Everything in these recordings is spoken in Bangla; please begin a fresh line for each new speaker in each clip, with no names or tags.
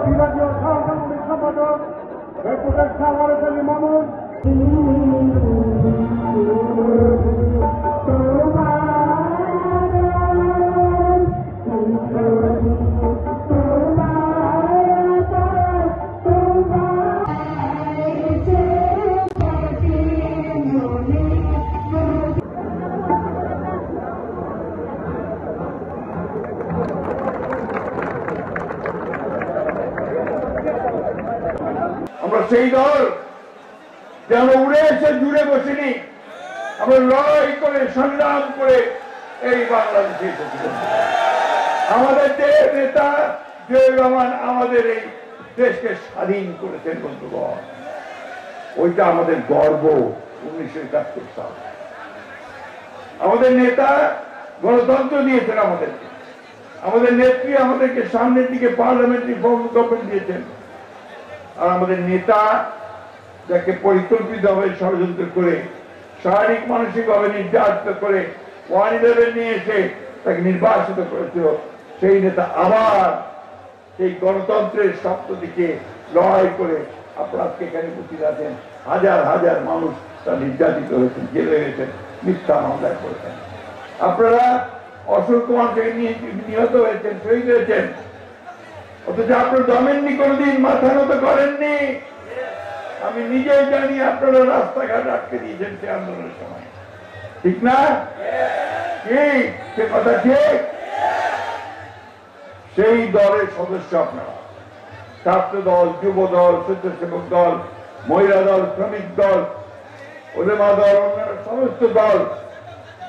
বিভাগীয় সাংগঠনিক সম্পাদক উপদেষ্টা ওয়ারেস আলী মামুন, আমরা সেই দল যে আমরা উড়ে এসে জুড়ে বসিনি, আমরা লড়াই করে সংগ্রাম করে এই বাংলাদেশে এসেছিলাম। আমাদের যে নেতা জিয়াউর রহমান আমাদের এই দেশকে স্বাধীন করেছেন বন্ধুগণ, ওইটা আমাদের গর্ব। 1971 সাল আমাদের নেতা গণতন্ত্র দিয়েছেন আমাদেরকে, আমাদের নেত্রী আমাদেরকে সামনের দিকে পার্লামেন্টারি ফর্ম গভর্নমেন্ট দিয়েছেন। আর আমাদের নেতা যাকে পরিকল্পিতভাবে ষড়যন্ত্র করে শারীরিক মানসিকভাবে নির্যাতিত করে 111 নিয়ে এসে তাকে নির্বাসিত করেছিল, সেই নেতা আবার সেই গণতন্ত্রের স্বপ্ন দিকে লড়াই করে আপনারা আজকে এখানে উপস্থিত আছেন। হাজার হাজার মানুষ তারা নির্যাতিত হয়েছেন, জেলে হয়েছেন, মিথ্যা মামলায় করেছেন। আপনারা অসংখ্য মানুষ নিহত হয়েছেন, শহীদ হয়েছেন, অথচ আপনার দমেননি কোনদিন মাথা নত করেননি। আমি নিজেই জানি আপনারা রাস্তাঘাট আটকে দিয়েছেন সে আন্দোলনের সময়, ঠিক না? কি সে কথা ঠিক? সেই দলের সদস্য আপনারা, ছাত্র দল, যুব দল, স্বেচ্ছাসেবক দল, মহিলা দল, শ্রমিক দল, ওলেমা দল, অন্যান্য সমস্ত দল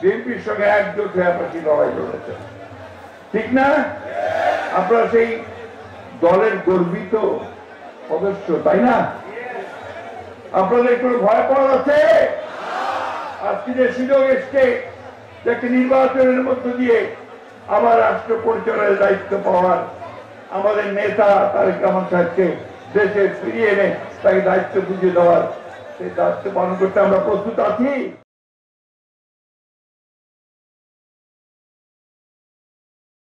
বিএনপির সঙ্গে একজোট হয়ে আপনার লড়াই লড়েছেন, ঠিক না? আপনারা সেই দলের গর্বিত সদস্য, তাই না? আপনাদের একটু ভয় পাওয়া আছে? আজকে যে সুযোগ এসছে যে একটি নির্বাচনের মধ্য দিয়ে আবার রাষ্ট্র পরিচালনার দায়িত্ব পাওয়ার, আমাদের নেতা তারেক রহমান সাহেবকে দেশে ফিরিয়ে এনে তাকে দায়িত্ব বুঝিয়ে দেওয়ার, সেই দায়িত্ব পালন করতে আমরা প্রস্তুত আছি।